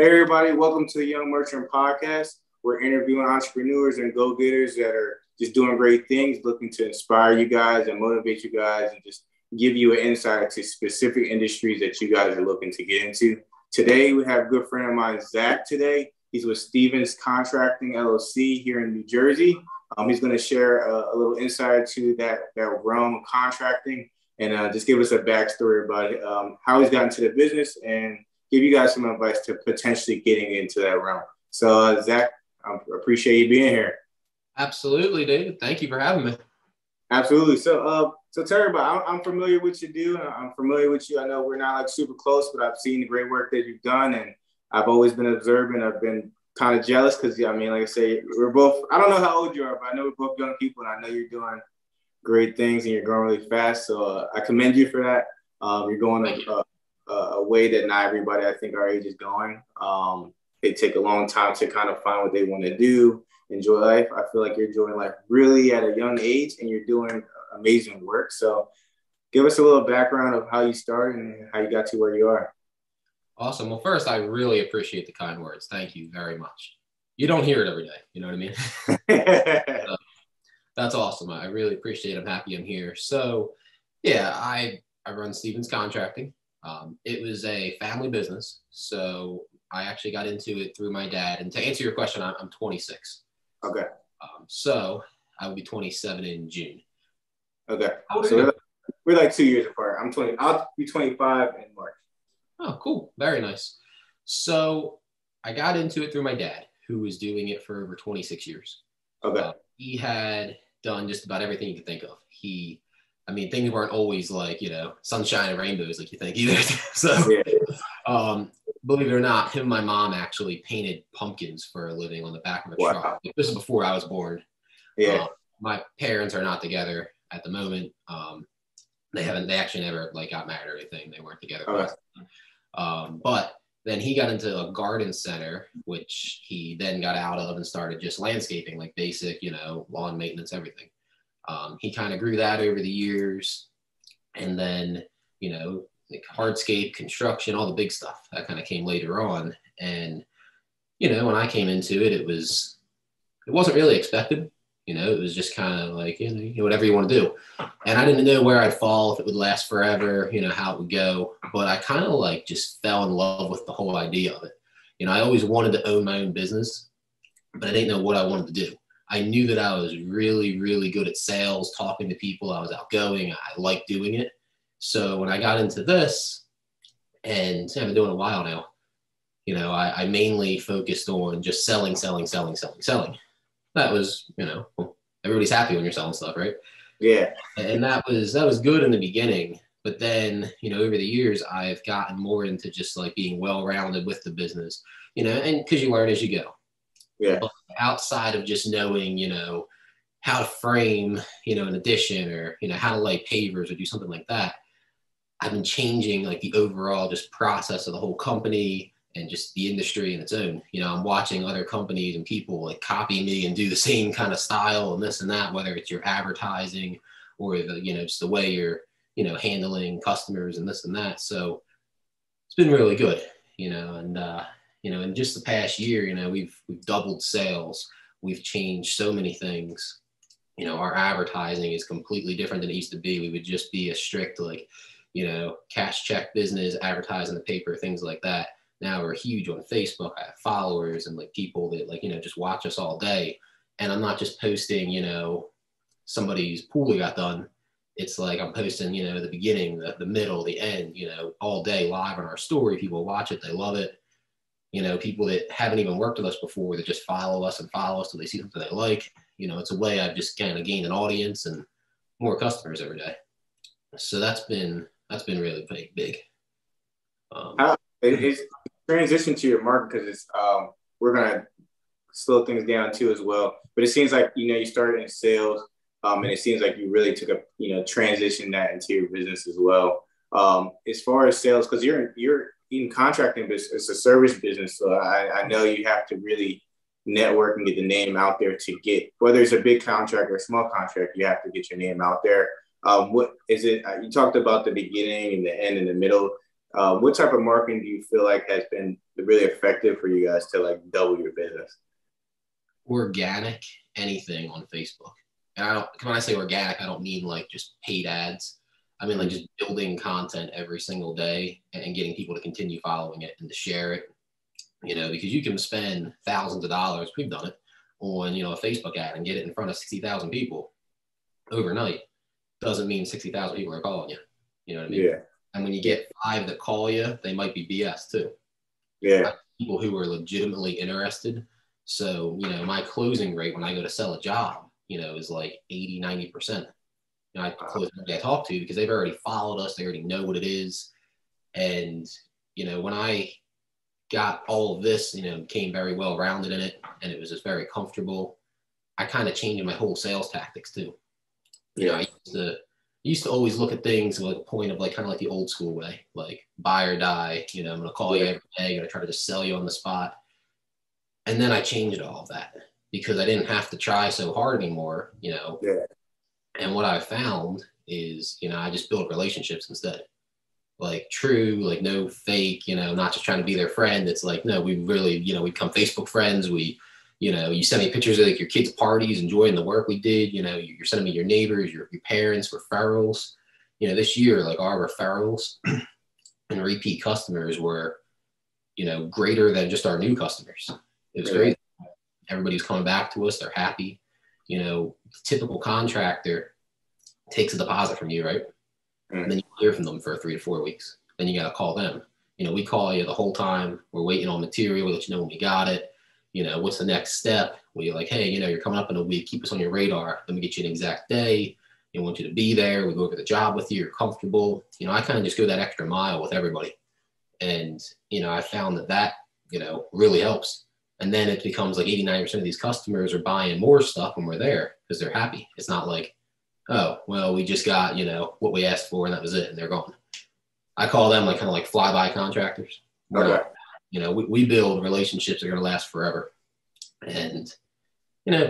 Hey, everybody, welcome to the Young Merchant Podcast. We're interviewing entrepreneurs and go-getters that are just doing great things, looking to inspire you guys and motivate you guys and just give you an insight to specific industries that you guys are looking to get into. Today, we have a good friend of mine, Zach, today. He's with Stephens Contracting LLC here in New Jersey. He's going to share a little insight to that realm of contracting and just give us a backstory about how he's gotten to the business and give you guys some advice to potentially getting into that realm. So, Zach, I appreciate you being here. Absolutely, David. Thank you for having me. Absolutely. So tell everybody, I'm familiar with what you do. I'm familiar with you. I know we're not like super close, but I've seen the great work that you've done, and I've always been observing. I've been kind of jealous because, I mean, like I say, we're both, I don't know how old you are, but I know we're both young people, and I know you're doing great things and you're growing really fast. So I commend you for that. You're going a way that not everybody, I think, our age is going. They take a long time to kind of find what they want to do, enjoy life. I feel like you're enjoying life really at a young age and you're doing amazing work. So give us a little background of how you started and how you got to where you are. Awesome. Well, first, I really appreciate the kind words. Thank you very much. You don't hear it every day. You know what I mean? So, that's awesome. I really appreciate it. I'm happy I'm here. So, yeah, I run Stephens Contracting. It was a family business. So I actually got into it through my dad. And to answer your question, I'm 26. Okay. So I will be 27 in June. Okay. So we're like 2 years apart. I'm 20. I'll be 25 in March. Oh, cool. Very nice. So I got into it through my dad, who was doing it for over 26 years. Okay. He had done just about everything you could think of. Things weren't always like, sunshine and rainbows like you think either. So, yeah. Believe it or not, him and my mom actually painted pumpkins for a living on the back of a truck. This is before I was born. Yeah. My parents are not together at the moment. They actually never got married or anything. They weren't together. Okay. But then he got into a garden center, which he then got out of and started just landscaping, like basic, lawn maintenance, everything. He kind of grew that over the years. And then, like hardscape, construction, all the big stuff that kind of came later on. And, when I came into it, it wasn't really expected. It was just kind of like, whatever you want to do. And I didn't know where I'd fall, if it would last forever, how it would go. But I kind of just fell in love with the whole idea of it. I always wanted to own my own business, but I didn't know what I wanted to do. I knew that I was really, really good at sales, talking to people. I was outgoing. I liked doing it. So when I got into this, and I've been doing it a while now, I mainly focused on just selling. That was, everybody's happy when you're selling stuff, right? Yeah. And that was good in the beginning. But then, over the years, I've gotten more into just being well-rounded with the business, and because you learn as you go. Yeah. But outside of just knowing, how to frame, an addition or, how to lay pavers or do something like that, I've been changing the overall just process of the whole company and just the industry in its own. I'm watching other companies and people copy me and do the same kind of style and this and that, whether it's your advertising or the, just the way you're, handling customers and this and that. So it's been really good, and in just the past year, we've doubled sales. We've changed so many things. Our advertising is completely different than it used to be. We would just be a strict cash check business, advertising the paper, things like that. Now we're huge on Facebook. I have followers and people that just watch us all day. And I'm not just posting, somebody's pool that got done. It's I'm posting, the beginning, the middle, the end, all day live on our story. People watch it. They love it. People that haven't even worked with us before that just follow us till they see something they like. It's a way I've just kind of gained an audience and more customers every day. So that's been really big. It's transition to your market because it's we're gonna slow things down too as well. But it seems like you started in sales, and it seems like you really took a transition that into your business as well. As far as sales, because you're in contracting business, it's a service business, so I know you have to really network and get the name out there to get, whether it's a big contract or a small contract, you have to get your name out there. What is it? You talked about the beginning and the end and the middle. What type of marketing do you feel like has been the really effective for you guys to like double your business? Organic, anything on Facebook. And when I say organic, I don't mean like just paid ads. I mean like just building content every single day and getting people to continue following it and to share it, because you can spend thousands of dollars, we've done it, on, a Facebook ad and get it in front of 60,000 people overnight. Doesn't mean 60,000 people are calling you. You know what I mean? Yeah. And when you get 5 that call you, they might be BS too. Yeah. People who are legitimately interested. So, my closing rate when I go to sell a job, is like 80, 90%. I close everybody I talk to because they've already followed us. They already know what it is. And, when I got all of this, became very well rounded in it and it was just very comfortable, I kind of changed my whole sales tactics too. I used to always look at things like a point of like kind of like the old school way, like buy or die. I'm going to call you every day, going to try to just sell you on the spot. And then I changed all of that because I didn't have to try so hard anymore, Yeah. And what I found is, I just built relationships instead. Like true, like no fake, not just trying to be their friend. It's like, no, we really, we become Facebook friends. You send me pictures of like your kids' parties, enjoying the work we did. You're sending me your neighbors, your parents, referrals. This year, like our referrals and repeat customers were, greater than just our new customers. It was great. Everybody's coming back to us. They're happy. The typical contractor takes a deposit from you, right? And then you hear from them for 3 to 4 weeks. Then you got to call them. We call you the whole time. We're waiting on material. We let you know when we got it. What's the next step? We're like, hey, you're coming up in a week. Keep us on your radar. Let me get you an exact day. We want you to be there. We go over the job with you. You're comfortable. I kind of just go that extra mile with everybody. And, I found that, really helps. And then it becomes like 89% of these customers are buying more stuff when we're there because they're happy. It's not like, oh, well, we just got, what we asked for and that was it. And they're gone. I call them like kind of like flyby contractors. Okay. We build relationships that are going to last forever. And,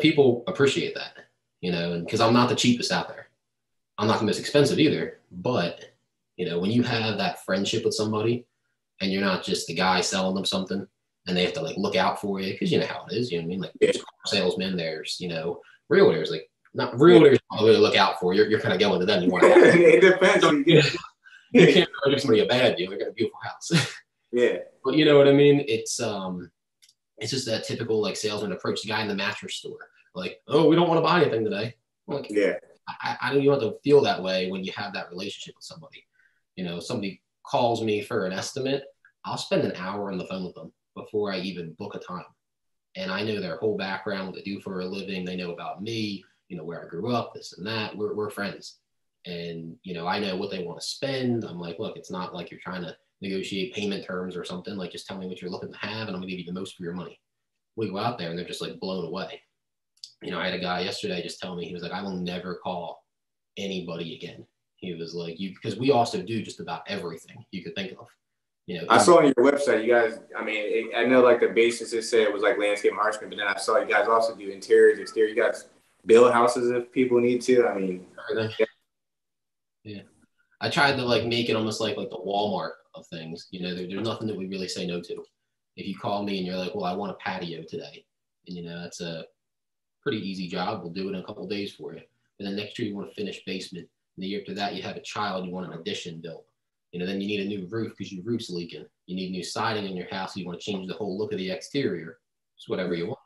people appreciate that, and because I'm not the cheapest out there. I'm not the most expensive either. But, when you have that friendship with somebody and you're not just the guy selling them something and they have to like look out for you because you know how it is. You know what I mean? Like there's salesmen, there's, realtors, like not realtors really look out for you. You're kind of going to them. You want to it depends on you. You can't really give somebody a bad deal. They got a beautiful house. Yeah. But you know what I mean? It's just that typical like salesman approach. The guy in the mattress store, like, oh, we don't want to buy anything today. Like, yeah. I don't want to feel that way when you have that relationship with somebody. Somebody calls me for an estimate, I'll spend an hour on the phone with them before I even book a time. And I know their whole background, what they do for a living. They know about me, where I grew up, this and that. We're friends. And, I know what they want to spend. I'm like, look, it's not like you're trying to negotiate payment terms or something. Like, just tell me what you're looking to have, and I'm gonna give you the most for your money. We go out there and they're just like blown away. I had a guy yesterday just tell me, he was like, I will never call anybody again. He was like, because we also do just about everything you could think of. I saw on your website, you guys, I know like the basis it said it was like landscape hardscape, but then I saw you guys also do interiors, exterior. You guys build houses if people need to. Everything. Yeah. I tried to like make it almost like the Walmart of things. There's nothing that we really say no to. If you call me and you're like, well, I want a patio today, and that's a pretty easy job. We'll do it in a couple of days for you. And then next year you want to finish basement. And the year after that you have a child, you want an addition built. Then you need a new roof because your roof's leaking. You need new siding in your house. You want to change the whole look of the exterior. It's whatever you want.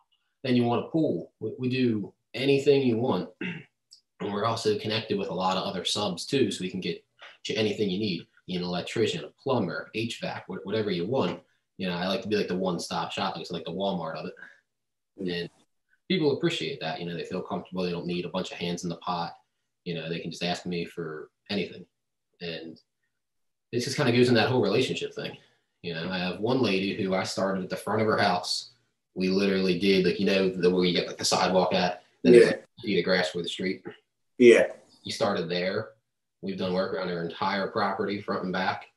Then you want a pool. We do anything you want. And we're also connected with a lot of other subs too, so we can get you anything you need. An electrician, a plumber, HVAC, whatever you want. I like to be like the one-stop shop. It's like the Walmart of it. And people appreciate that. They feel comfortable. They don't need a bunch of hands in the pot. They can just ask me for anything. And it just kind of goes in that whole relationship thing. I have one lady who I started at the front of her house. We literally did where you get like the sidewalk at, then there's 50 feet of grass for the street. Yeah. We started there. We've done work around her entire property, front and back,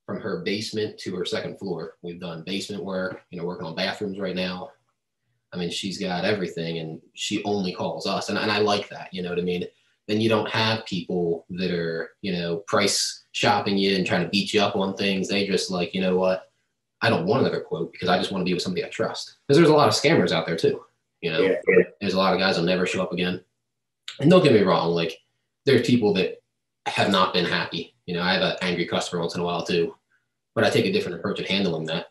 from her basement to her second floor. We've done basement work, working on bathrooms right now. She's got everything, and she only calls us. And I like that, you know what I mean? Then you don't have people that are, price shopping you and trying to beat you up on things. They just like, you know what? I don't want another quote because I just want to be with somebody I trust. Because there's a lot of scammers out there too. You know, there's a lot of guys that'll never show up again. And don't get me wrong, like there's people that have not been happy. You know, I have an angry customer once in a while too, but I take a different approach at handling that.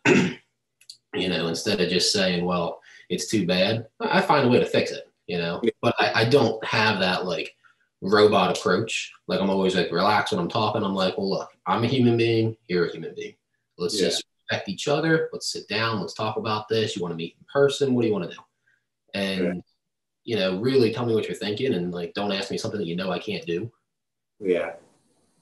You know, instead of just saying, well, it's too bad, I find a way to fix it, you know, but I don't have that like robot approach. Like I'm always like relax when I'm talking. I'm like, well, look, I'm a human being. You're a human being. Let's just respect each other. Let's sit down. Let's talk about this. You want to meet in person? What do you want to do? And, you know, really tell me what you're thinking and like, don't ask me something that you know I can't do. Yeah.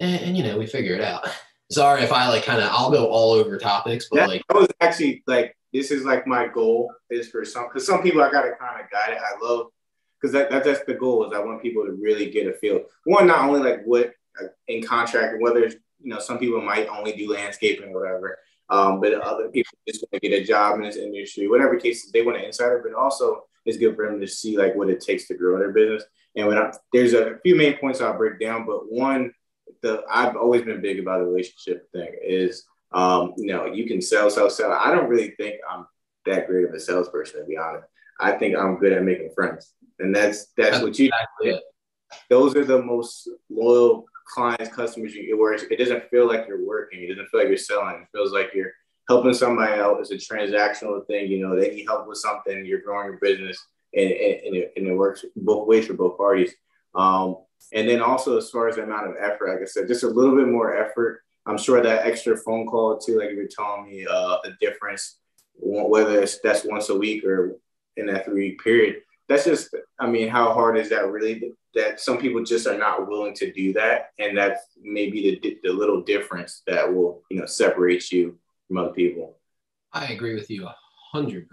And you know, we figure it out. Sorry if I like kind of, I'll go all over topics, but like. That was actually like, this is like my goal is for some, because some people I got to kind of guide it. I love, because that's the goal is I want people to really get a feel. One, not only like what in contract, whether, you know, some people might only do landscaping or whatever, but other people just want to get a job in this industry, whatever case they want an insider, but also it's good for them to see like what it takes to grow their business. And there's a few main points I'll break down, but one, I've always been big about the relationship thing is, you know, you can sell. I don't really think I'm that great of a salesperson, to be honest. I think I'm good at making friends. And that's what you do. Those are the most loyal clients, customers where it doesn't feel like you're working. It doesn't feel like you're selling. It feels like you're helping somebody out. It's a transactional thing. You know, they need help with something. You're growing your business and it works both ways for both parties. And then also as far as the amount of effort, like I said, just a little bit more effort. I'm sure that extra phone call too, like you were telling me, the difference, whether that's once a week or in that 3-week period. That's just, I mean, how hard is that really? That some people just are not willing to do that, and that's maybe the little difference that will, you know, separate you from other people. I agree with you 100%.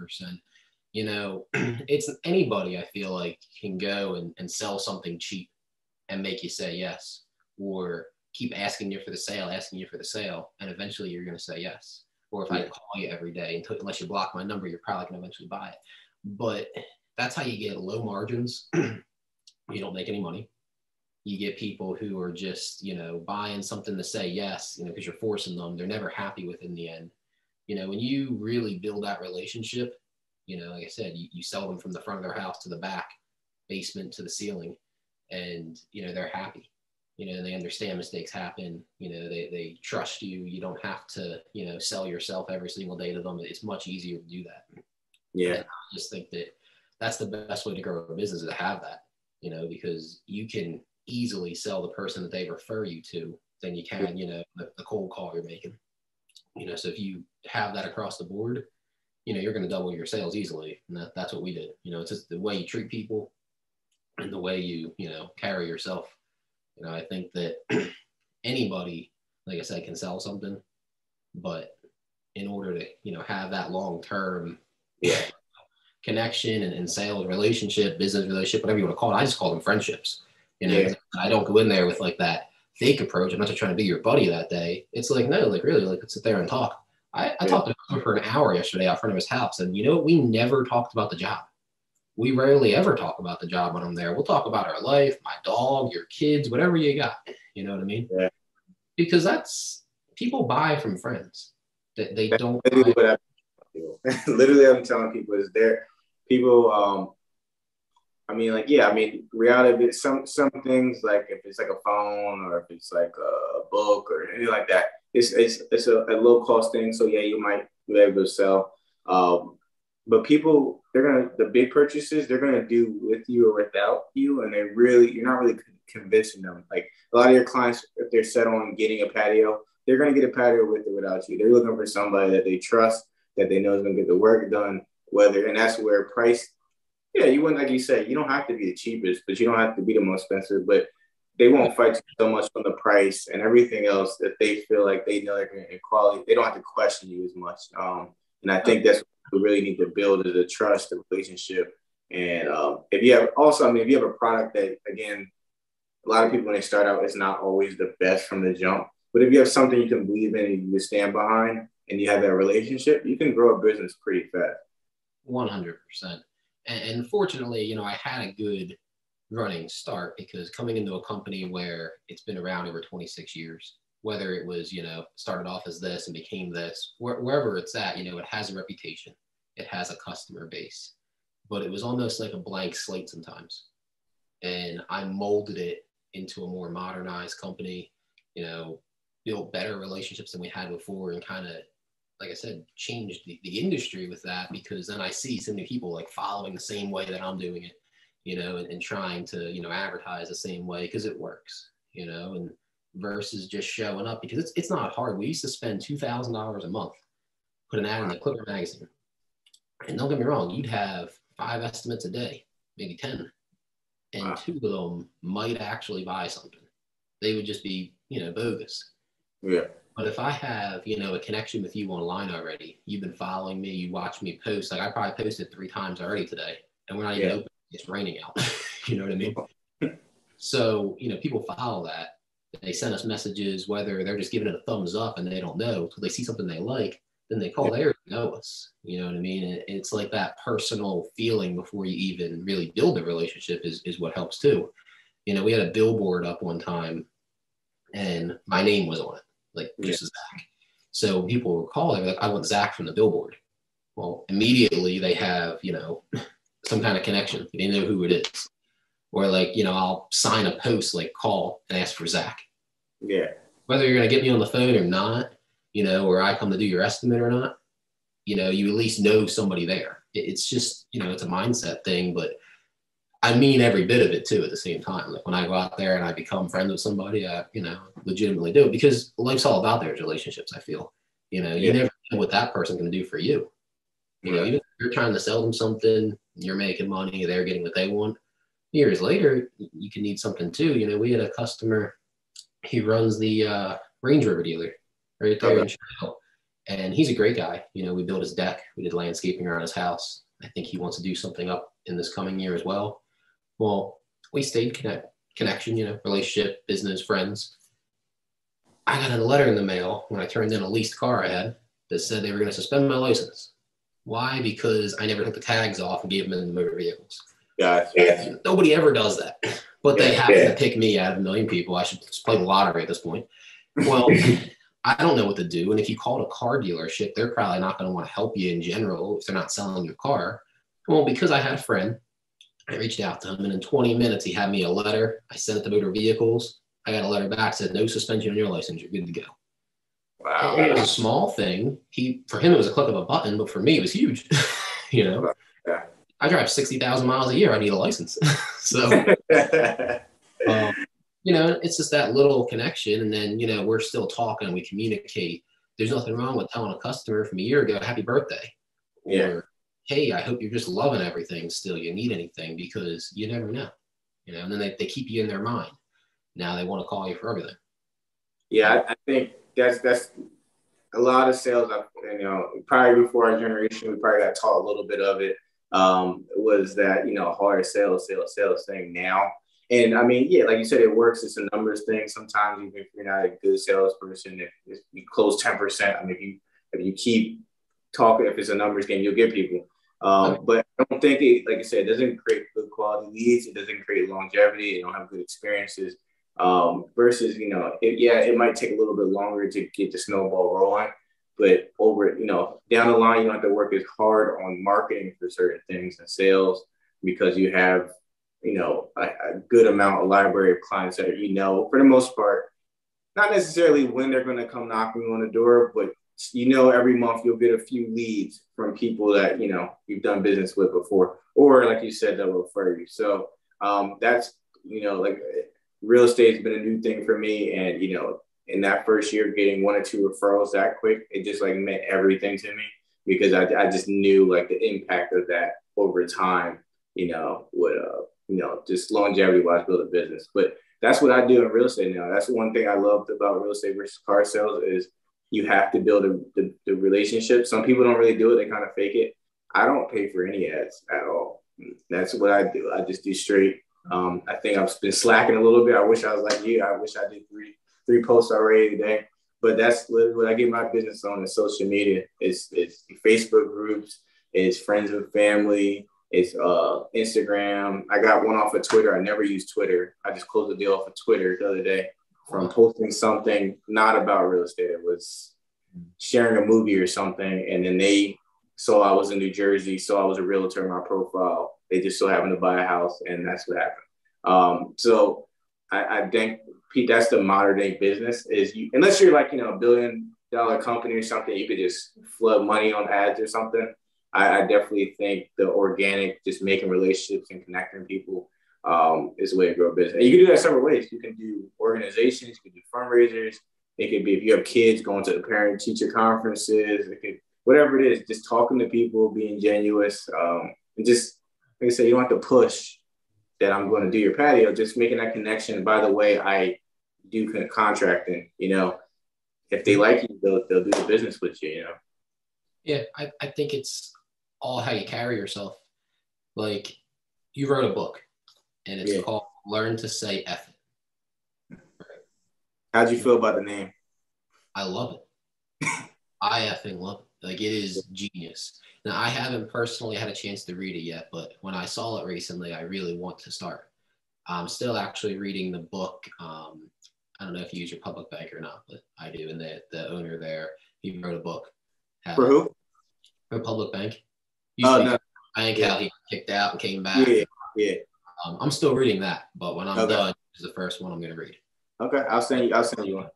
You know, it's anybody I feel like can go and sell something cheap and make you say yes, or keep asking you for the sale, and eventually you're going to say yes. Or if I call you every day, unless you block my number, you're probably going to eventually buy it. But that's how you get low margins. You don't make any money. You get people who are just, you know, buying something to say yes, you know, because you're forcing them. They're never happy with in the end. You know, when you really build that relationship, you know, like I said, you sell them from the front of their house to the back, basement to the ceiling, and, you know, they're happy. You know, they understand mistakes happen. You know, they trust you. You don't have to, you know, sell yourself every single day to them. It's much easier to do that. Yeah. And I just think that that's the best way to grow a business, is to have that, you know, because you can easily sell the person that they refer you to than you can, you know, the cold call you're making. You know, so if you have that across the board, you know, you're going to double your sales easily. And that's what we did. You know, it's just the way you treat people and the way you know, carry yourself. You know, I think that anybody, like I said, can sell something, but in order to, you know, have that long-term connection and sales relationship, business relationship, whatever you want to call it, I just call them friendships. You know, I don't go in there with like that fake approach. I'm not just trying to be your buddy that day. It's like, no, like really, like let's sit there and talk. I talked to him for an hour yesterday out front of his house, and you know, we never talked about the job. We rarely ever talk about the job when I'm there. We'll talk about our life, my dog, your kids, whatever you got. You know what I mean? Yeah. Because that's, people buy from friends. They don't. Literally, I'm telling people is there. People, I mean, like, yeah, I mean, reality, some things, like if it's like a phone or if it's like a book or anything like that, it's a low cost thing. So yeah, you might be able to sell. But people, the big purchases, they're gonna do with you or without you, and you're not really convincing them. Like a lot of your clients, if they're set on getting a patio, they're gonna get a patio with or without you. They're looking for somebody that they trust, that they know is gonna get the work done. And that's where price. Yeah, you wouldn't, like you said, you don't have to be the cheapest, but you don't have to be the most expensive. But they won't fight you so much on the price and everything else that they feel like they know in quality. They don't have to question you as much. And I think that's what we really need to build, is a trust, a relationship. And if you have a product that, again, a lot of people when they start out, it's not always the best from the jump. But if you have something you can believe in and you stand behind and you have that relationship, you can grow a business pretty fast. 100%. And fortunately, you know, I had a good running start, because coming into a company where it's been around over 26 years, whether it was, started off as this and became this, wherever it's at, it has a reputation, it has a customer base, but it was almost like a blank slate sometimes. And I molded it into a more modernized company, built better relationships than we had before, and kind of, like I said, changed the industry with that, because then I see so many people like following the same way that I'm doing it, and trying to, advertise the same way because it works, and versus just showing up, because it's not hard. We used to spend $2,000 a month, put an ad in the Clipper magazine. And don't get me wrong, you'd have 5 estimates a day, maybe 10. And wow. 2 of them might actually buy something. They would just be, bogus. Yeah. But if I have, a connection with you online already, you've been following me, you watch me post, like I probably posted 3 times already today, and we're not even open, it's raining out. You know what I mean? So, people follow that. They send us messages, whether they're just giving it a thumbs up and they don't know, until they see something they like, then they call, they already know us. You know what I mean? And it's like that personal feeling before you even really build a relationship is what helps too. We had a billboard up one time and my name was on it, like just Zach. So people were calling, like, I want Zach from the billboard. Well, immediately they have, some kind of connection. They know who it is. Or like, I'll sign a post, like call and ask for Zach. Yeah. Whether you're going to get me on the phone or not, or I come to do your estimate or not, you at least know somebody there. It's just, it's a mindset thing, but I mean every bit of it too at the same time. Like when I go out there and I become friends with somebody, I, legitimately do it, because life's all about their relationships, I feel. You never know what that person's going to do for you. Even if you're trying to sell them something, you're making money, they're getting what they want. Years later, you can need something too. We had a customer, he runs the Range Rover dealer right there in Chicago. And he's a great guy. We built his deck. We did landscaping around his house. I think he wants to do something up in this coming year as well. Well, we stayed connection, relationship, business, friends. I got a letter in the mail when I turned in a leased car I had that said they were going to suspend my license. Why? Because I never took the tags off and gave them in the motor vehicles. Gotcha. Nobody ever does that, but they happen to pick me out of a million people. I should just play the lottery at this point. Well, I don't know what to do. And if you called a car dealership, they're probably not going to want to help you in general if they're not selling your car. Well, because I had a friend, I reached out to him, and in 20 minutes, he had me a letter. I sent it to motor vehicles. I got a letter back, said no suspension on your license. You're good to go. Wow. And it was a small thing. For him, it was a click of a button, but for me, it was huge. Yeah. I drive 60,000 miles a year. I need a license. So, it's just that little connection. And then, we're still talking, we communicate. There's nothing wrong with telling a customer from a year ago, happy birthday. Or, hey, I hope you're just loving everything still. You need anything, because you never know. And then they keep you in their mind. Now they want to call you for everything. Yeah, I think that's a lot of sales. Probably before our generation, we probably got taught a little bit of it. Was that, hard sales thing now. And I mean, like you said, it works. It's a numbers thing. Sometimes even if you're not a good salesperson, if you close 10%, I mean, if you keep talking, if it's a numbers game, you'll get people. But I don't think it, like I said, it doesn't create good quality leads. It doesn't create longevity. You don't have good experiences. Versus, it might take a little bit longer to get the snowball rolling. But down the line, you don't have to work as hard on marketing for certain things and sales, because you have, a good amount of library of clients that are, for the most part, not necessarily when they're going to come knocking on the door, but, every month you'll get a few leads from people that, you've done business with before, or like you said, that will refer you. So that's, like real estate's been a new thing for me. And, in that first year, getting 1 or 2 referrals that quick, it just like meant everything to me, because I just knew like the impact of that over time, would, just longevity wise build a business. But that's what I do in real estate now. That's one thing I loved about real estate versus car sales is you have to build the relationship. Some people don't really do it. They kind of fake it. I don't pay for any ads at all. That's what I do. I just do straight. I think I've been slacking a little bit. I wish I was like you. I wish I did three posts already today. But that's literally what I get my business on is social media. It's Facebook groups. It's friends and family. It's Instagram. I got one off of Twitter. I never use Twitter. I just closed the deal off of Twitter the other day from posting something not about real estate. It was sharing a movie or something. And then they saw I was in New Jersey, saw I was a realtor in my profile. They just so happened to buy a house, and that's what happened. So I think, Pete, that's the modern day business is you, unless you're like, $1 billion company or something, you could just flood money on ads or something. I definitely think the organic, just making relationships and connecting people is the way to grow a business. And you can do that several ways. You can do organizations, you can do fundraisers. It could be if you have kids going to the parent teacher conferences, it could, whatever it is, just talking to people, being genuine, and just, like I said, you don't have to push that I'm going to do your patio, just making that connection. By the way, I do contracting, if they like you, they'll do the business with you, Yeah, I think it's all how you carry yourself. Like, you wrote a book, and it's called Learn to Say F It. How'd you feel about the name? I love it. I effing love it. Like, it is genius. Now, I haven't personally had a chance to read it yet, but when I saw it recently, I really want to start. I'm still actually reading the book. I don't know if you use your public bank or not, but I do. And the owner there, he wrote a book. For who? For Public Bank. No. Bank, how he kicked out and came back. Yeah. I'm still reading that, but when I'm done, it's the first one I'm going to read. Okay, I'll send you one.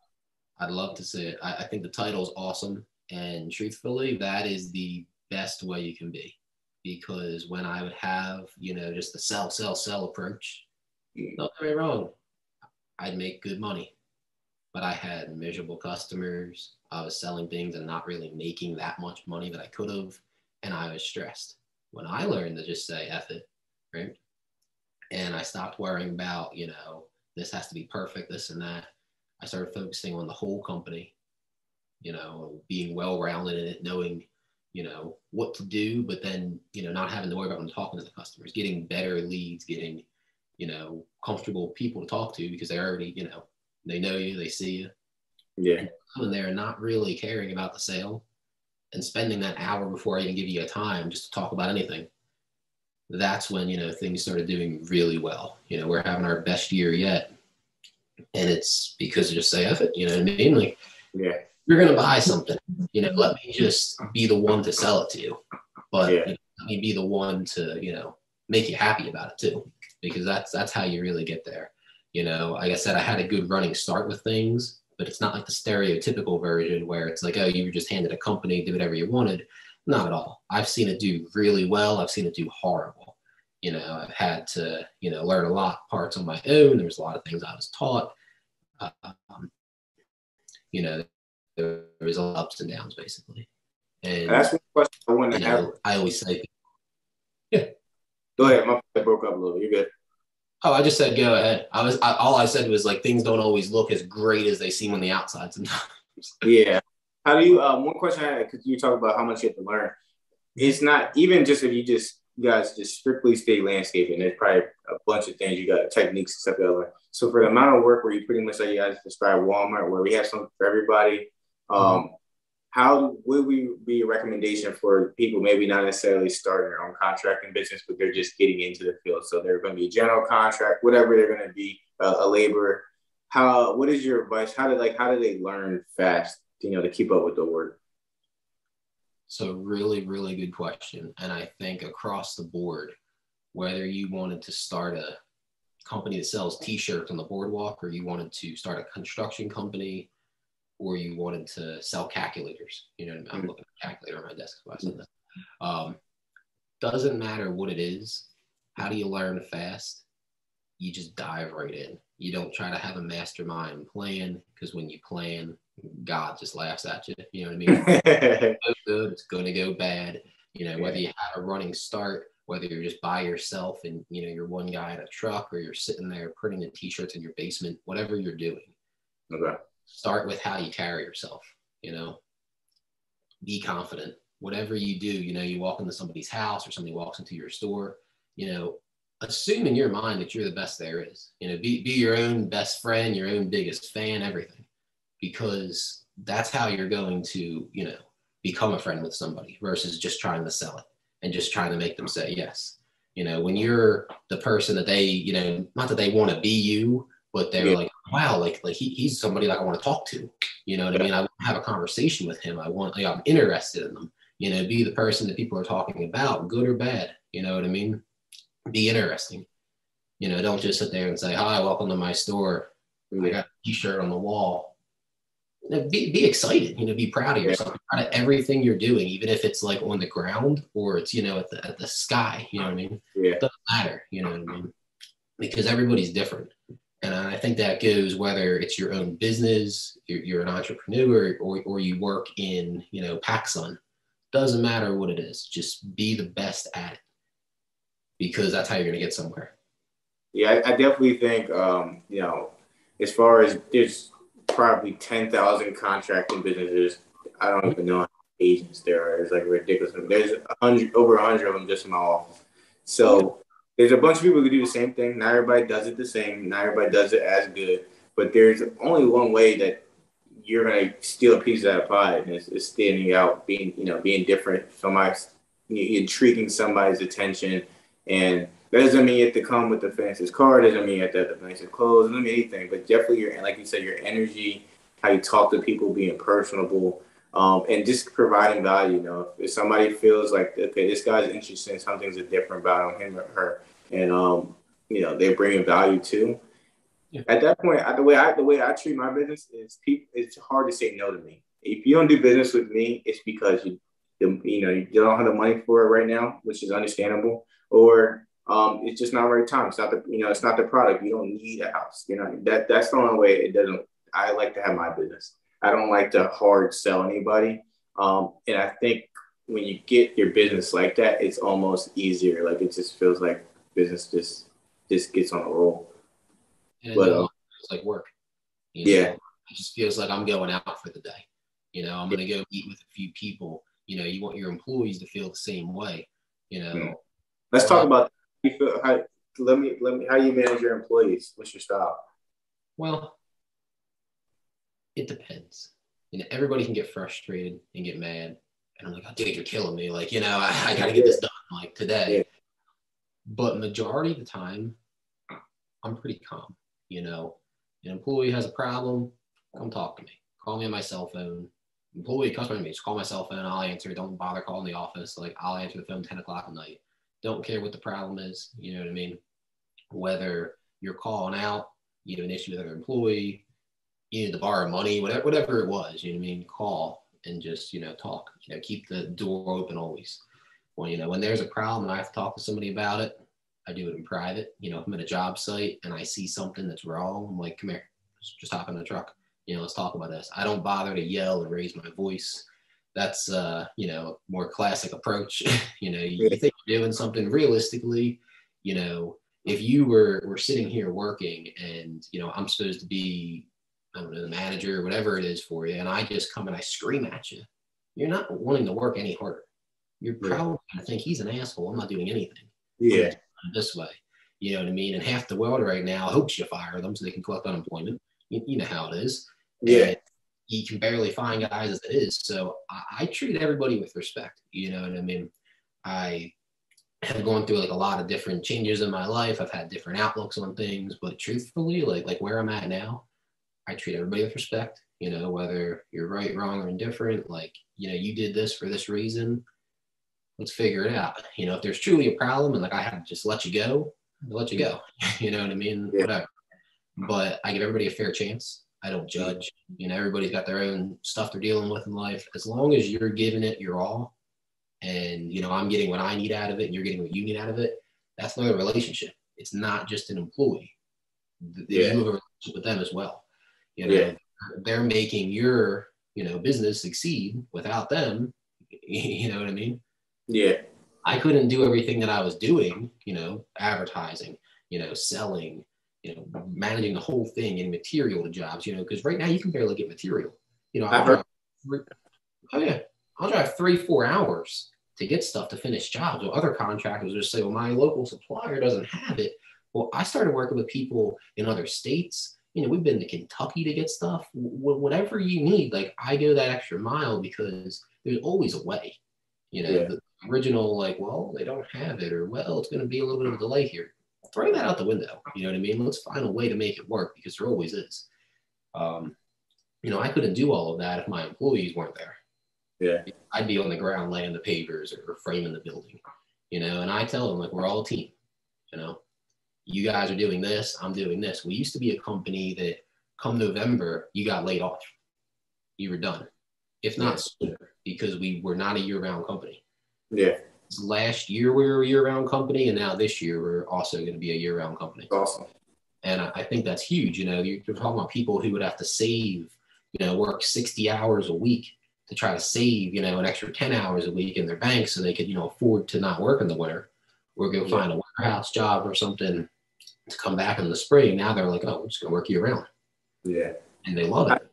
I'd love to see it. I think the title is awesome. And truthfully, that is the best way you can be. Because when I would have, just the sell approach, don't get me wrong, I'd make good money. But I had miserable customers. I was selling things and not really making that much money that I could have. And I was stressed. When I learned to just say F it, right? And I stopped worrying about, this has to be perfect, this and that. I started focusing on the whole company, being well-rounded in it, knowing, what to do, but then, not having to worry about when talking to the customers, getting better leads, getting, comfortable people to talk to because they already, they know you, they see you. Yeah. And coming there and not really caring about the sale and spending that hour before I even give you a time just to talk about anything. That's when, things started doing really well. We're having our best year yet. And it's because of just say F it, you know what I mean? Like, yeah, you're going to buy something, let me just be the one to sell it to you. But let me be the one to, make you happy about it too, because that's how you really get there. Like I said, I had a good running start with things, but it's not like the stereotypical version where it's like, oh, you were just handed a company, do whatever you wanted. Not at all. I've seen it do really well. I've seen it do horrible. I've had to, learn a lot parts on my own. There's a lot of things I was taught. There was a lot of ups and downs basically. And that's one question I wanted to have. I always say, Go ahead. My phone broke up a little. You're good. Oh, I just said go ahead. All I said was like things don't always look as great as they seem on the outside sometimes. Yeah. How do you? One question I had, because you talk about how much you have to learn. It's not even just if you guys just strictly stay landscaping. There's probably a bunch of things you got, techniques and stuff you got to learn. So for the amount of work where you pretty much like you guys describe Walmart, where we have something for everybody, how would we be a recommendation for people maybe not necessarily starting their own contracting business, but they're just getting into the field? So they're going to be a general contract, whatever they're going to be, a laborer. What is your advice? How do they learn fast, to keep up with the work? So really, really good question. And I think across the board, whether you wanted to start a company that sells t-shirts on the boardwalk, or you wanted to start a construction company, or you wanted to sell calculators, I'm looking at a calculator on my desk. So I said that. Doesn't matter what it is. How do you learn fast? You just dive right in. You don't try to have a mastermind plan, because when you plan, God just laughs at you. You know what I mean? It's good, it's going to go bad. Whether you have a running start, whether you're just by yourself and, you're one guy in a truck, or you're sitting there printing the t-shirts in your basement, whatever you're doing. Okay. Start with how you carry yourself, be confident. Whatever you do, you walk into somebody's house or somebody walks into your store, assume in your mind that you're the best there is. Be your own best friend, your own biggest fan, everything. Because that's how you're going to, become a friend with somebody versus just trying to sell it and just trying to make them say yes. When you're the person that they, not that they want to be you, but they're like, wow, like he's somebody that I want to talk to. You know what I mean? I want to have a conversation with him. I'm interested in them. You know, be the person that people are talking about, good or bad. You know what I mean? Be interesting. You know, don't just sit there and say, "Hi, welcome to my store. I got a T-shirt on the wall." You know, be excited. You know, be proud of yourself. Be proud of everything you're doing, even if it's like on the ground or it's, you know, at the sky. You know what I mean? Yeah. It doesn't matter. You know what I mean? Because everybody's different. And I think that goes whether it's your own business, you're an entrepreneur, or you work in, you know, PacSun. Doesn't matter what it is. Just be the best at it, because that's how you're going to get somewhere. Yeah, I definitely think, you know, as far as there's probably 10,000 contracting businesses. I don't even know how many agents there are. It's like ridiculous. There's over 100 of them just in my office. So there's a bunch of people who do the same thing. Not everybody does it the same. Not everybody does it as good. But there's only one way that you're going to steal a piece of that pie, and it's standing out, being different, intriguing somebody's attention. And that doesn't mean you have to come with the fanciest car. Doesn't mean you have to have the fanciest clothes. Doesn't mean anything. But definitely, like you said, your energy, how you talk to people, being personable, and just providing value. You know, if somebody feels like, okay, this guy's interested in something's different about him or her, and you know, they're bringing value too. Yeah. At that point, the way I treat my business is it's hard to say no to me. If you don't do business with me, it's because you don't have the money for it right now, which is understandable, or it's just not the right time. It's not it's not the product. You don't need a house. You know, that's the only way it doesn't. I like to have my business. I don't like to hard sell anybody. And I think when you get your business like that, it's almost easier. Like it just feels like business just gets on a roll. And it's like work. You know? Yeah. It just feels like I'm going out for the day. You know, I'm going to go meet with a few people. You know, you want your employees to feel the same way. You know. Mm-hmm. Let's talk about let me how you manage your employees. What's your style? Well, it depends. You know, everybody can get frustrated and get mad. And I'm like, oh, dude, you're killing me. Like, you know, I got to get this done like today. Yeah. But majority of the time, I'm pretty calm. You know, an employee has a problem, come talk to me. Call me on my cell phone. Employee customer me, just call my cell phone. I'll answer. Don't bother calling the office. Like, I'll answer the phone 10 o'clock at night. Don't care what the problem is. You know what I mean? Whether you're calling out, you know, an issue with an employee, you need to borrow money, whatever it was, you know what I mean? Call and just, you know, talk. You know, keep the door open always. Well, you know, when there's a problem and I have to talk to somebody about it, I do it in private. You know, if I'm at a job site and I see something that's wrong, I'm like, come here, just hop in the truck. You know, let's talk about this. I don't bother to yell and raise my voice. That's, you know, more classic approach. You know, you think you're doing something realistically, you know, if you were sitting here working and, you know, I'm supposed to be, I don't know, the manager or whatever it is for you, and I just come and I scream at you, you're not wanting to work any harder. You're probably going to think he's an asshole. I'm not doing anything. Yeah. This way, you know what I mean? And half the world right now hopes you fire them so they can collect unemployment. You know how it is. Yeah. And you can barely find guys as it is. So I treat everybody with respect. You know what I mean? I have gone through like a lot of different changes in my life. I've had different outlooks on things, but truthfully, like where I'm at now, I treat everybody with respect. You know, whether you're right, wrong, or indifferent. Like, you know, you did this for this reason. Let's figure it out. You know, if there's truly a problem and like I have to just let you go, I'll let you go. You know what I mean? Yeah. Whatever. But I give everybody a fair chance. I don't judge. You know, everybody's got their own stuff they're dealing with in life. As long as you're giving it your all and, you know, I'm getting what I need out of it and you're getting what you need out of it, that's another relationship. It's not just an employee. You have a relationship with them as well. You know, they're making your, you know, business succeed without them. You know what I mean? Yeah. I couldn't do everything that I was doing, you know, advertising, you know, selling, you know, managing the whole thing, getting material to jobs, you know, because right now you can barely get material. You know, I'll drive 3-4 hours to get stuff to finish jobs. Well, other contractors just say, well, my local supplier doesn't have it. Well, I started working with people in other states. You know, we've been to Kentucky to get stuff. Whatever you need, like I go that extra mile because there's always a way. You know, the original, like, well, they don't have it, or well, it's going to be a little bit of a delay here. throw that out the window. You know what I mean? Let's find a way to make it work, because there always is. You know, I couldn't do all of that if my employees weren't there. Yeah. I'd be on the ground laying the pavers or framing the building, you know, and I tell them, like, we're all a team, you know, you guys are doing this, I'm doing this. We used to be a company that come November, you got laid off. You were done. If not sooner, because we were not a year-round company. Yeah. Last year we were a year-round company, and now this year we're also going to be a year-round company. Awesome. And I think that's huge. You know, you're talking about people who would have to save, you know, work 60 hours a week to try to save, you know, an extra 10 hours a week in their bank so they could, you know, afford to not work in the winter or go find a warehouse job or something to come back in the spring. Now they're like, oh, we're just going to work year round. Yeah. And they love it.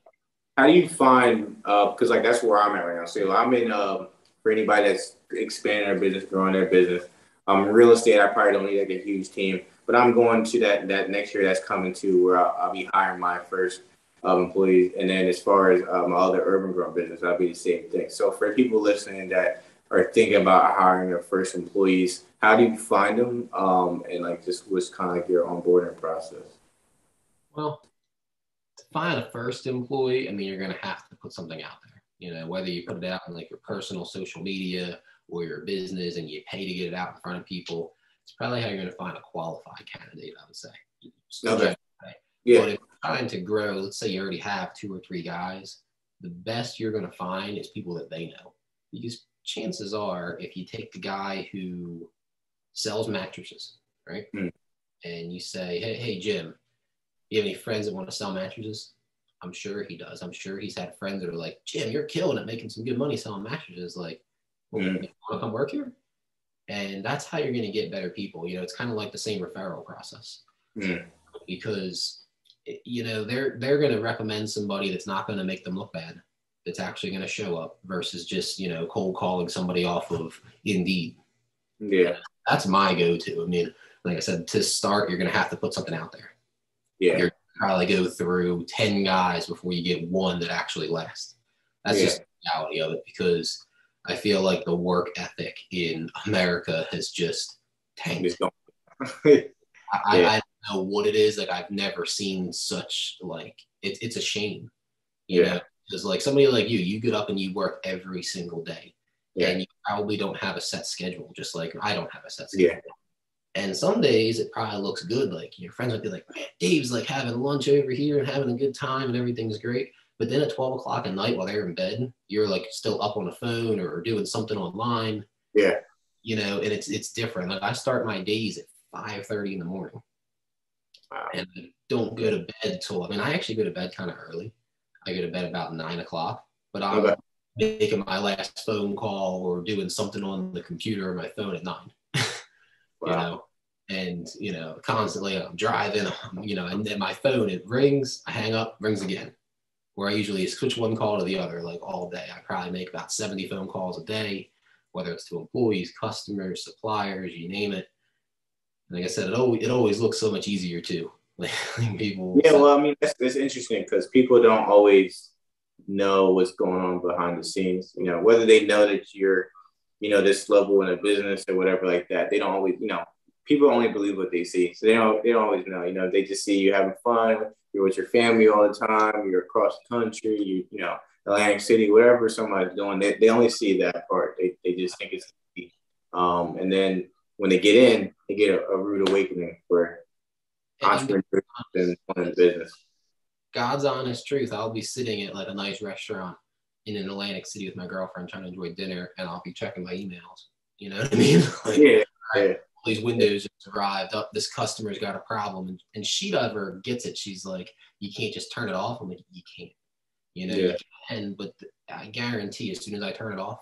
How do you find, because like that's where I'm at right now. So I'm in, for anybody that's expanding their business, growing their business, real estate, I probably don't need like a huge team, but I'm going to that next year that's coming to where I'll be hiring my first employees. And then as far as my other urban growth business, I'll be the same thing. So for people listening that are thinking about hiring their first employees, how do you find them? And like just what's kind of like your onboarding process? Well, to find a first employee, I mean, you're going to have to put something out there, you know, whether you put it out on like your personal social media or your business and you pay to get it out in front of people. It's probably how you're going to find a qualified candidate, I would say. Okay. Yeah. But if you're trying to grow, let's say you already have 2 or 3 guys, the best you're going to find is people that they know. Because chances are, if you take the guy who sells mattresses, right? And you say, hey, Jim, you have any friends that want to sell mattresses? I'm sure he does. I'm sure he's had friends that are like, Jim, you're killing it, making some good money selling mattresses. Like, well, you want to come work here? And that's how you're going to get better people. You know, it's kind of like the same referral process. Because, you know, they're going to recommend somebody that's not going to make them look bad, that's actually going to show up versus just, you know, cold calling somebody off of Indeed. Yeah. That's my go-to. I mean, like I said, to start, you're going to have to put something out there. Yeah. You're probably go through 10 guys before you get one that actually lasts. That's just the reality of it, because I feel like the work ethic in America has just tanked. I don't know what it is. Like, I've never seen such, like, it's a shame, you know, because like somebody like you get up and you work every single day and you probably don't have a set schedule, just like I don't have a set schedule. And some days it probably looks good. Like your friends would be like, man, Dave's like having lunch over here and having a good time and everything's great. But then at 12 o'clock at night while they're in bed, you're like still up on the phone or doing something online. Yeah. You know, and it's different. Like I start my days at 5:30 in the morning. Wow. And I don't go to bed till, I mean, I actually go to bed kind of early. I go to bed about 9 o'clock, but I'm making my last phone call or doing something on the computer or my phone at 9. You know, and, you know, constantly I'm driving, you know, and then my phone, it rings, I hang up, rings again, where I usually switch one call to the other, like all day. I probably make about 70 phone calls a day, whether it's to employees, customers, suppliers, you name it. And like I said, it always looks so much easier too. Like people. Yeah, well, I mean, that's interesting because people don't always know what's going on behind the scenes, you know, whether they know that you're, you know, this level in a business or whatever like that. They don't always, you know, people only believe what they see. So they don't always know, you know, they just see you having fun, you're with your family all the time, you're across the country, you know, Atlantic City, whatever somebody's doing, they only see that part. They just think it's easy. And then when they get in, they get a rude awakening for entrepreneurs and running business. God's honest truth. I'll be sitting at like a nice restaurant in an Atlantic City with my girlfriend trying to enjoy dinner, and I'll be checking my emails. You know what I mean? Like, all these windows just arrived up. This customer's got a problem, and she never gets it. She's like, "You can't just turn it off." I'm like, "You can't." You know, you can, but I guarantee as soon as I turn it off,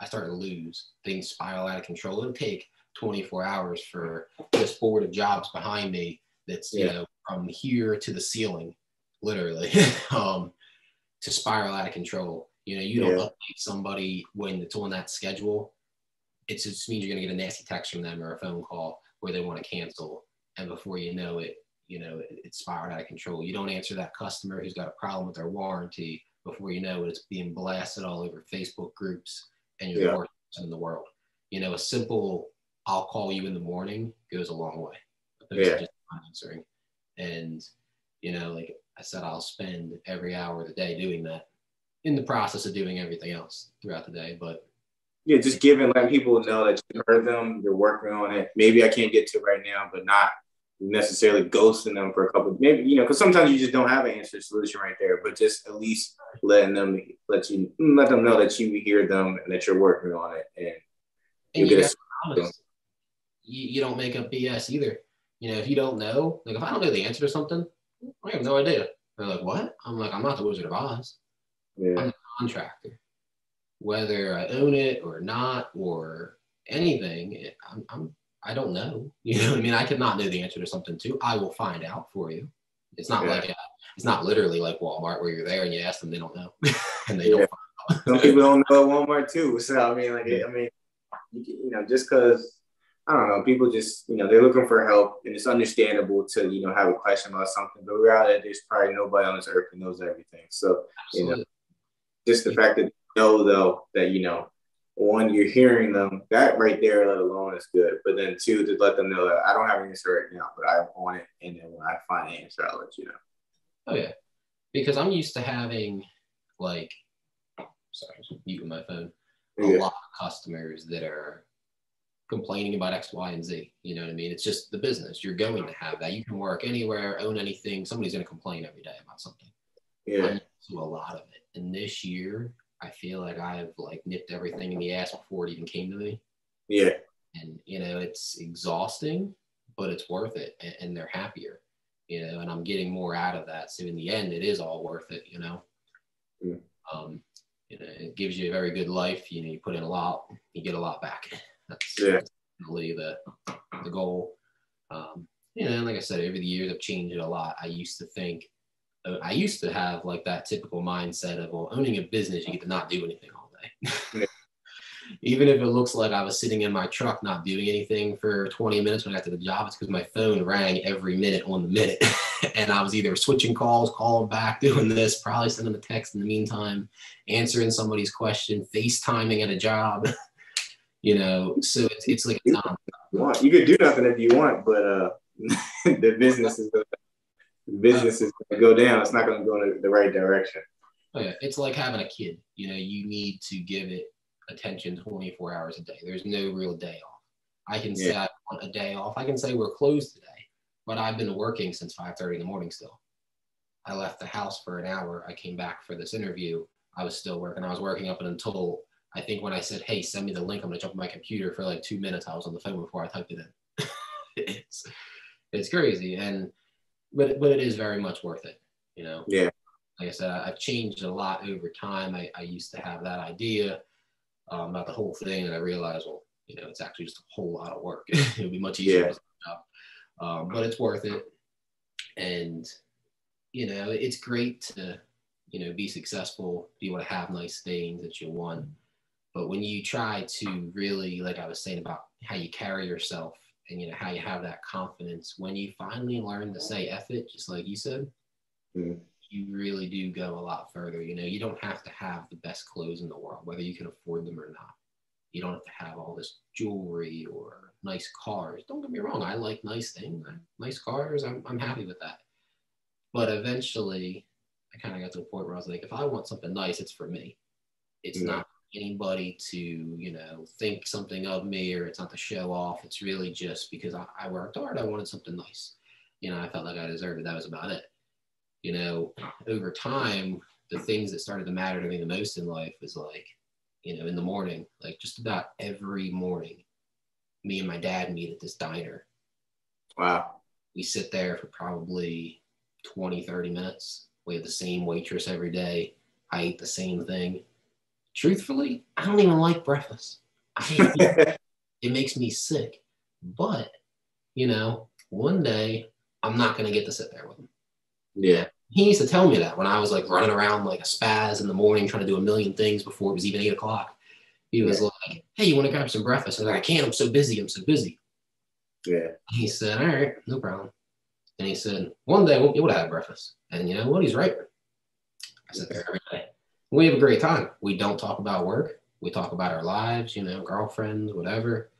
I start to lose. Things spiral out of control. It'll take 24 hours for this board of jobs behind me that's you know from here to the ceiling, literally. To spiral out of control. You know, you don't update somebody when it's on that schedule. It just means you're going to get a nasty text from them or a phone call where they want to cancel. And before you know it, you know, it's spiraled out of control. You don't answer that customer who's got a problem with their warranty. Before you know it, it's being blasted all over Facebook groups and you're the worst person in the world. You know, a simple, I'll call you in the morning goes a long way. opposed to just answering. And, you know, like I said, I'll spend every hour of the day doing that in the process of doing everything else throughout the day. But yeah, just letting people know that you heard them, you're working on it. Maybe I can't get to it right now, but not necessarily ghosting them for a couple, maybe, you know, because sometimes you just don't have an answer solution right there, but just at least let them know that you hear them and that you're working on it, and you got honest. You don't make up BS either. You know, if you don't know, like if I don't know the answer to something, I have no idea. They're like, what? I'm like, I'm not the Wizard of Oz. Yeah. I'm the contractor. Whether I own it or not or anything, I don't know. You know what I mean? I could not know the answer to something too. I will find out for you. It's not like it's not literally like Walmart where you're there and you ask them, they don't know, and they don't find out. Some people don't know at Walmart too. So I mean, you know, just because I don't know, people just, you know, they're looking for help, and it's understandable to, you know, have a question about something. But reality, there's probably nobody on this earth who knows everything. So Absolutely. You know, just the fact that you know, though, that, you know, one, you're hearing them, that right there, let alone is good. But then two, to let them know that I don't have an answer right now, but I want it. And then when I find an answer, I'll let you know. Oh, yeah. Because I'm used to having, like, sorry, I was muting my phone, a lot of customers that are complaining about X, Y, and Z. You know what I mean? It's just the business. You're going to have that. You can work anywhere, own anything. Somebody's going to complain every day about something. Yeah. I'm used to a lot of it. And this year, I feel like I've like nipped everything in the ass before it even came to me. Yeah. And, you know, it's exhausting, but it's worth it. And they're happier, you know, and I'm getting more out of that. So in the end, it is all worth it, you know. Mm. You know, it gives you a very good life. You know, you put in a lot, you get a lot back. That's really the goal. You know, like I said, over the years, I've changed it a lot. I used to have like that typical mindset of, well, owning a business, you get to not do anything all day. Even if it looks like I was sitting in my truck not doing anything for 20 minutes when I got to the job, it's because my phone rang every minute on the minute. And I was either switching calls, calling back, doing this, probably sending a text in the meantime, answering somebody's question, FaceTiming at a job. You know, so it's like a time. You could do nothing if you want, but the business is going to go down. It's not going to go in the right direction. Oh, yeah. It's like having a kid. You know, you need to give it attention 24 hours a day. There's no real day off. I can say I want a day off. I can say we're closed today, but I've been working since 5:30 in the morning still. I left the house for an hour. I came back for this interview. I was still working. I was working up until, I think when I said, hey, send me the link, I'm going to jump on my computer for like 2 minutes. I was on the phone before I typed it in. It's crazy. But it is very much worth it, you know? Yeah. Like I said, I've changed a lot over time. I used to have that idea about the whole thing, and I realized, well, you know, it's actually just a whole lot of work. It would be much easier to job. But it's worth it. And, you know, it's great to, you know, be successful, be able to have nice things that you want. But when you try to really, like I was saying about how you carry yourself and, you know, how you have that confidence, when you finally learn to say F it, just like you said, you really do go a lot further. You know, you don't have to have the best clothes in the world, whether you can afford them or not. You don't have to have all this jewelry or nice cars. Don't get me wrong. I like nice things, nice cars. I'm happy with that. But eventually, I kind of got to a point where I was like, if I want something nice, it's for me. It's not anybody to, you know, think something of me, or it's not to show off. It's really just because I worked hard. I wanted something nice. You know, I felt like I deserved it. That was about it. You know, over time, the things that started to matter to me the most in life was like, you know, in the morning, like just about every morning, me and my dad meet at this diner. Wow. We sit there for probably 20, 30 minutes. We have the same waitress every day. I eat the same thing. Truthfully, I don't even like breakfast. It makes me sick. But, you know, one day I'm not going to get to sit there with him. Yeah. He used to tell me that when I was like running around like a spaz in the morning trying to do a million things before it was even 8 o'clock. He was like, hey, you want to grab some breakfast? I was like, I can't. I'm so busy. Yeah. He said, all right, no problem. And he said, one day we'll be able to have breakfast. And you know what? He's right. I sit there every day. We have a great time. We don't talk about work. We talk about our lives, you know, girlfriends, whatever,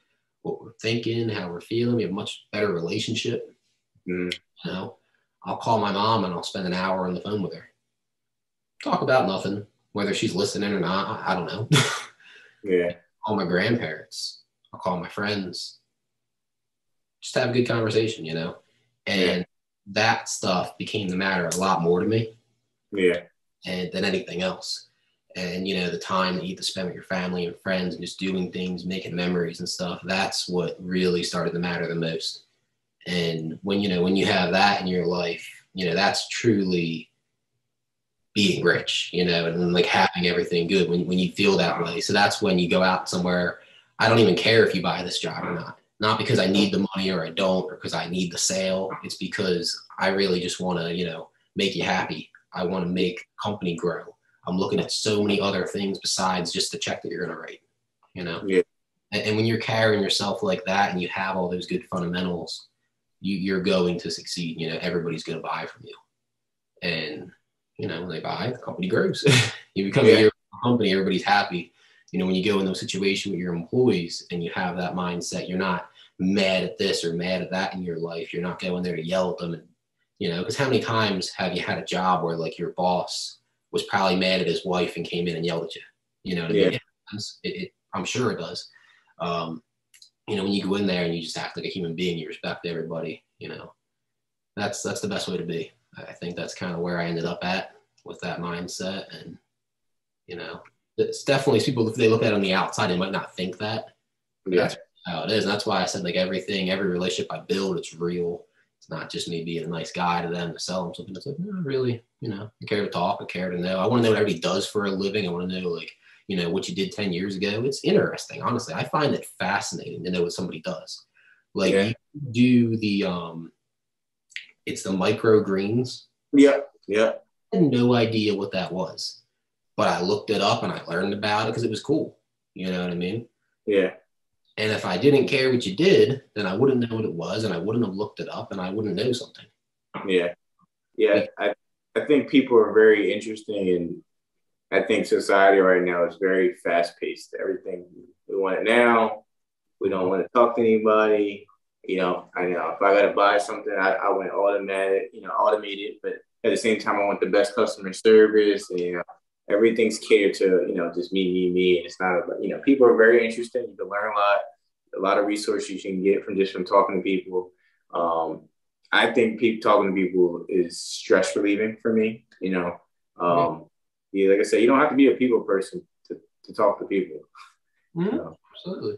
what we're thinking, how we're feeling. We have a much better relationship. Mm. You know, I'll call my mom and I'll spend an hour on the phone with her. Talk about nothing, whether she's listening or not. I don't know. Yeah. Call my grandparents. I'll call my friends. Just have a good conversation, you know? And that stuff became the matter a lot more to me. Yeah. And than anything else. And, you know, the time that you get to spend with your family and friends and just doing things, making memories and stuff, that's what really started to matter the most. And when, you know, when you have that in your life, you know, that's truly being rich, you know, and like having everything good when you feel that way. So that's when you go out somewhere. I don't even care if you buy this job or not because I need the money or I don't, or because I need the sale. It's because I really just want to, you know, make you happy. I want to make company grow. I'm looking at so many other things besides just the check that you're going to write, you know? Yeah. And when you're carrying yourself like that and you have all those good fundamentals, you're going to succeed. You know, everybody's going to buy from you. And, you know, when they buy, the company grows. You become a year company, everybody's happy. You know, when you go in those situations with your employees and you have that mindset, you're not mad at this or mad at that in your life. You're not going there to yell at them. And, you know, because how many times have you had a job where like your boss was probably mad at his wife and came in and yelled at you? You know what I mean? I'm sure it does. You know, when you go in there and you just act like a human being, you respect everybody, you know, that's the best way to be. I think that's kind of where I ended up at with that mindset. And, you know, it's definitely people, if they look at it on the outside, they might not think that. That's how it is. And that's why I said, like, every relationship I build, it's real. It's not just me being a nice guy to them to sell them something. It's like, no, really, you know, I care to talk, I care to know. I want to know what everybody does for a living. I want to know, like, you know, what you did 10 years ago. It's interesting. Honestly, I find it fascinating to know what somebody does. Like you do it's the microgreens. Yeah. Yeah. I had no idea what that was, but I looked it up and I learned about it because it was cool. You know what I mean? Yeah. And if I didn't care what you did, then I wouldn't know what it was and I wouldn't have looked it up and I wouldn't know something. Yeah. Yeah. I think people are very interesting, and I think society right now is very fast paced. Everything, we want it now. We don't want to talk to anybody. You know, I know if I got to buy something, I want automated, but at the same time, I want the best customer service. And, you know, everything's catered to, you know, just me. And it's not about, you know, people are very interested. You can learn a lot of resources you can get from talking to people. I think talking to people is stress relieving for me, you know. Yeah, like I said, you don't have to be a people person to talk to people. Mm-hmm. You know? Absolutely.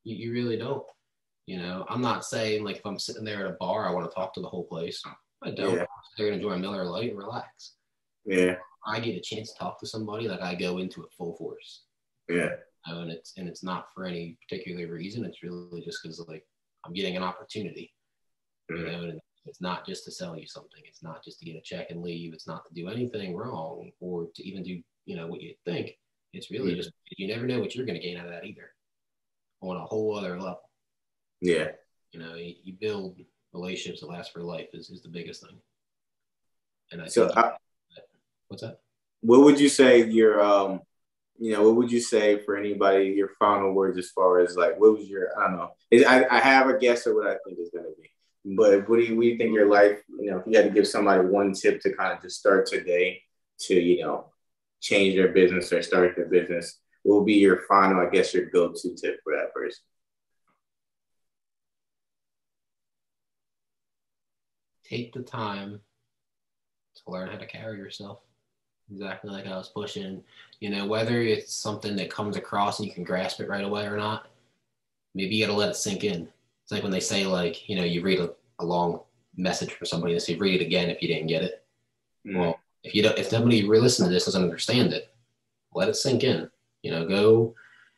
You really don't. You know, I'm not saying like if I'm sitting there at a bar, I want to talk to the whole place. I don't. Yeah. They're going to enjoy a Miller Lite and relax. Yeah. I get a chance to talk to somebody, like I go into it full force. Yeah. You know, and it's not for any particular reason. It's really just because like I'm getting an opportunity. Mm-hmm. You know, and it's not just to sell you something. It's not just to get a check and leave. It's not to do anything wrong or to even do, you know, what you think. It's really just, you never know what you're going to gain out of that either on a whole other level. Yeah. You know, you build relationships that last for life is the biggest thing. And what's that? What would you say what would you say for anybody, your final words as far as like, what was your, I don't know. I have a guess of what I think is going to be. But what do you think your life, you know, if you had to give somebody one tip to kind of just start today to, you know, change their business or start their business, what would be your final, I guess, your go-to tip for that person? Take the time to learn how to carry yourself. Exactly like I was pushing, you know, whether it's something that comes across and you can grasp it right away or not, maybe you got to let it sink in. It's like when they say, like, you know, you read a long message from somebody and say, read it again if you didn't get it. Mm. Well, if somebody listening to this doesn't understand it, let it sink in. You know, go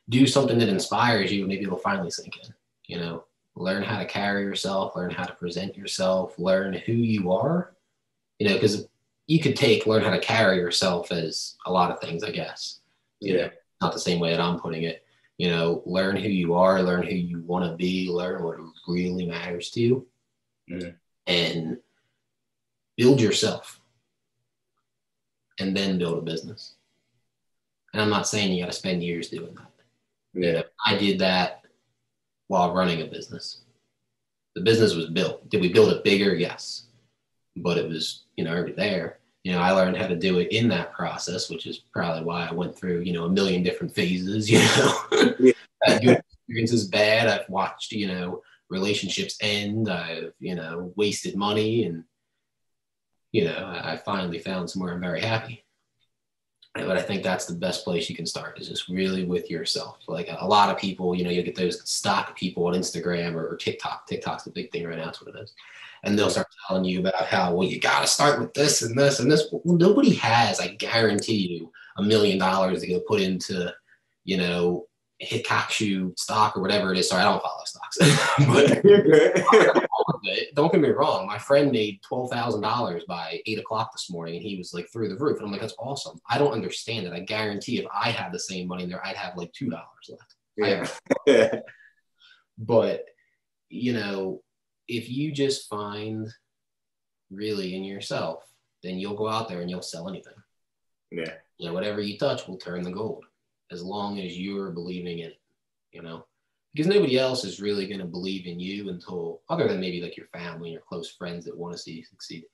do something that inspires you. Maybe it'll finally sink in. You know, learn how to carry yourself, learn how to present yourself, learn who you are. You know, because you could learn how to carry yourself as a lot of things, I guess. You know, not the same way that I'm putting it. You know, learn who you are, learn who you want to be, learn what really matters to you, and build yourself, and then build a business. And I'm not saying you got to spend years doing that. Yeah. You know, I did that while running a business. The business was built. Did we build it bigger? Yes. But it was, already there. I learned how to do it in that process, which is probably why I went through, a million different phases, Yeah. Good experiences, bad. I've watched, relationships end. I've, wasted money, and, I finally found somewhere I'm very happy. But I think that's the best place you can start, is just really with yourself. Like a lot of people, you get those stock people on Instagram or TikTok. TikTok's the big thing right now. That's what it is. And they'll start telling you about how, well, you got to start with this and this and this. Well, nobody has, I guarantee you, $1 million to go put into, Hitachi stock or whatever it is. Sorry, I don't follow stocks. But don't get me wrong. My friend made $12,000 by 8 o'clock this morning, and he was like through the roof. And I'm like, that's awesome. I don't understand it. I guarantee if I had the same money there, I'd have like $2 left. Yeah. But, if you just find really in yourself, then you'll go out there and you'll sell anything. Yeah. Whatever you touch will turn to gold, as long as you're believing in it, because nobody else is really going to believe in you until, other than maybe like your family and your close friends that want to see you succeed.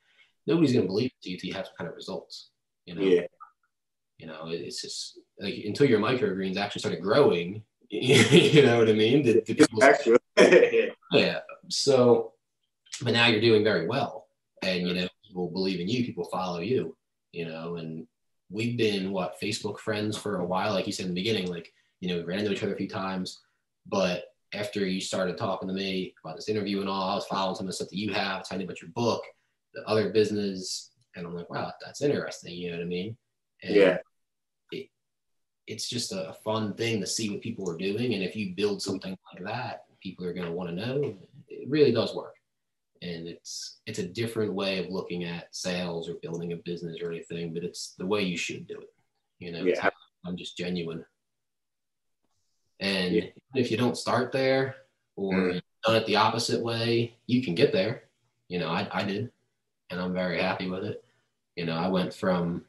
Nobody's going to believe in you until you have some kind of results, Yeah. It's just like until your microgreens actually started growing, you know what I mean? Yeah. So, but now you're doing very well, and people believe in you, people follow you, and we've been Facebook friends for a while, like you said in the beginning, like we ran into each other a few times, but after you started talking to me about this interview and all, I was following some of the stuff that you have, telling me about your book, the other business, and I'm like, wow, that's interesting, you know what I mean? And yeah. It's just a fun thing to see what people are doing, and if you build something like that, people are going to want to know. It really does work. And it's a different way of looking at sales or building a business or anything, but it's the way you should do it. Yeah. I'm just genuine. And if you don't start there, or you've done it the opposite way, you can get there. I did, and I'm very happy with it. I went from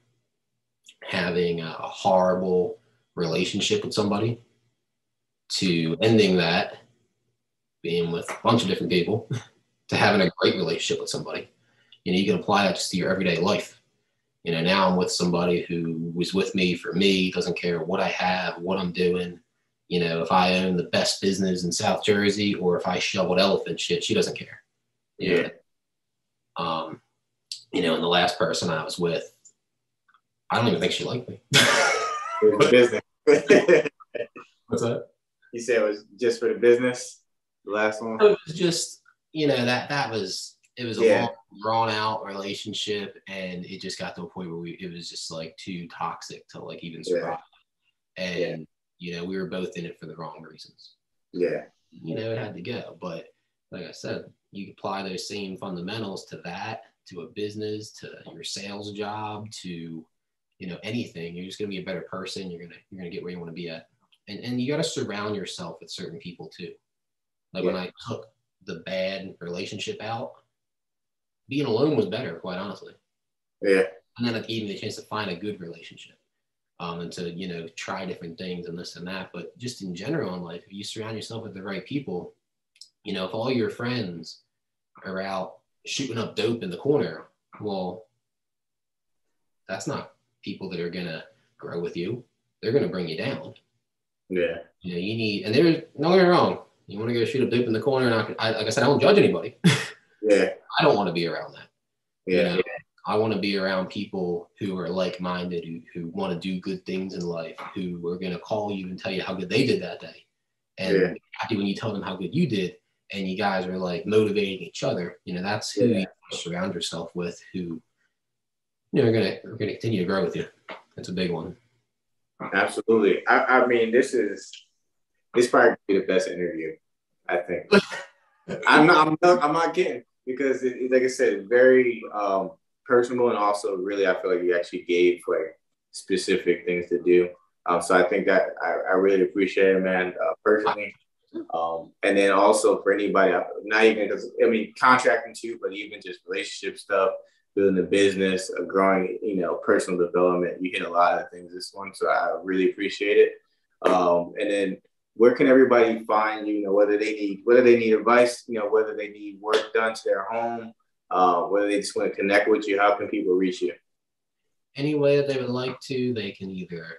having a horrible relationship with somebody to ending that, being with a bunch of different people, to having a great relationship with somebody. You can apply that just to your everyday life. Now I'm with somebody who was with me for me, doesn't care what I have, what I'm doing. If I own the best business in South Jersey, or if I shoveled elephant shit, she doesn't care. Yeah. And the last person I was with, I don't even think she liked me. It was business. What's that? You said it was just for the business, the last one? It was just, it was a long, drawn out relationship, and it just got to a point where it was just like too toxic to like even survive. And, we were both in it for the wrong reasons. Yeah. It had to go. But like I said, you apply those same fundamentals to that, to a business, to your sales job, to, anything. You're just going to be a better person. You're going to get where you want to be at. And you got to surround yourself with certain people too. Like when I took the bad relationship out, being alone was better, quite honestly. Yeah. And then it gave me the chance to find a good relationship, and to, try different things and this and that. But just in general in life, if you surround yourself with the right people, if all your friends are out shooting up dope in the corner, well, that's not people that are going to grow with you. They're going to bring you down. Yeah. You need, and there's no way wrong. You want to go shoot up dope in the corner, and like I said, I don't judge anybody. Yeah. I don't want to be around that. Yeah. I want to be around people who are like-minded, who want to do good things in life, who are going to call you and tell you how good they did that day. And happy when you tell them how good you did, and you guys are like motivating each other. That's who you surround yourself with, who are going to continue to grow with you. That's a big one. Absolutely. I mean, this probably be the best interview, I think. I'm not kidding, because like I said, very personal, and also really, I feel like you actually gave like specific things to do. So I think that I really appreciate it, man, personally. And then also for anybody, not even because contracting too, but even just relationship stuff, building a business, growing, personal development. You hit a lot of things this one, so I really appreciate it. And then where can everybody find you? You know, whether they need advice, you know, whether they need work done to their home, whether they just want to connect with you, how can people reach you? Any way that they would like to, they can either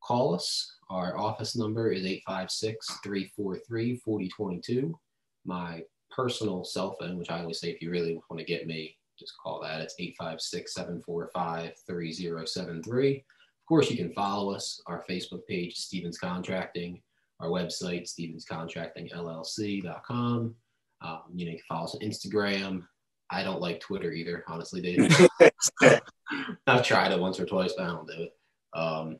call us. Our office number is 856-343-4022. My personal cell phone, which I always say if you really want to get me, just call that. It's 856-745-3073. Of course, you can follow us. Our Facebook page is Stephens Contracting. Our website, StephensContractingLLC.com. You know, you can follow us on Instagram. I don't like Twitter either, honestly, Dave. I've tried it once or twice, but I don't do it.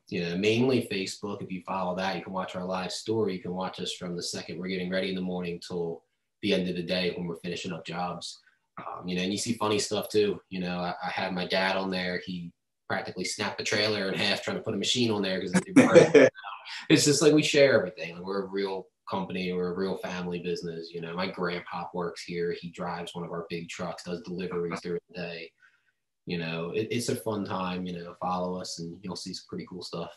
You know, mainly Facebook. If you follow that, you can watch our live story. You can watch us from the second we're getting ready in the morning till the end of the day when we're finishing up jobs. You know, and you see funny stuff too. You know, I had my dad on there. He practically snapped the trailer in half trying to put a machine on there because it's just like we share everything. Like, we're a real company. We're a real family business. You know, my grandpa works here. He drives one of our big trucks, does deliveries during the day. You know, it's a fun time. You know, follow us and you'll see some pretty cool stuff.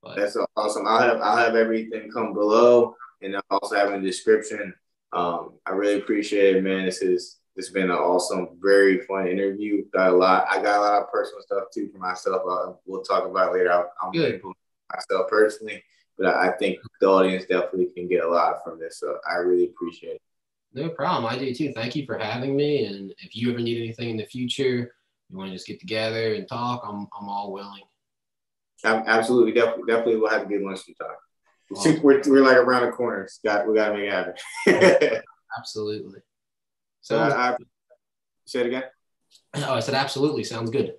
But that's awesome. I'll have everything come below, and I'll also have in the description. I really appreciate it, man. It's been an awesome, very fun interview. I got a lot of personal stuff too for myself. We'll talk about it later. I'm good myself personally, but I think the audience definitely can get a lot from this. So I really appreciate it. No problem. I do too. Thank you for having me. And if you ever need anything in the future, you want to just get together and talk, I'm all willing. Absolutely. Definitely we'll have to get lunch sometime. Awesome. We're like around the corner. We got to make it happen. Absolutely. So say it again. Oh, I said absolutely. Sounds good.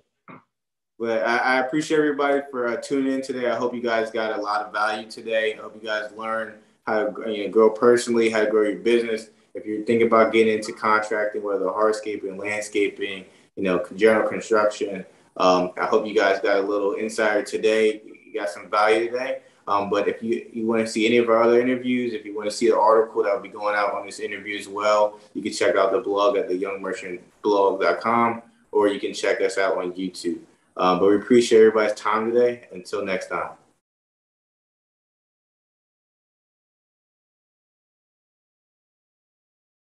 But I appreciate everybody for tuning in today. I hope you guys got a lot of value today. I hope you guys learn how to grow personally, how to grow your business. If you're thinking about getting into contracting, whether hardscaping, landscaping, you know, general construction, I hope you guys got a little insider today. You got some value today. But if you want to see any of our other interviews, if you want to see the article that will be going out on this interview as well, you can check out the blog at theyoungmerchantblog.com, or you can check us out on YouTube. But we appreciate everybody's time today. Until next time.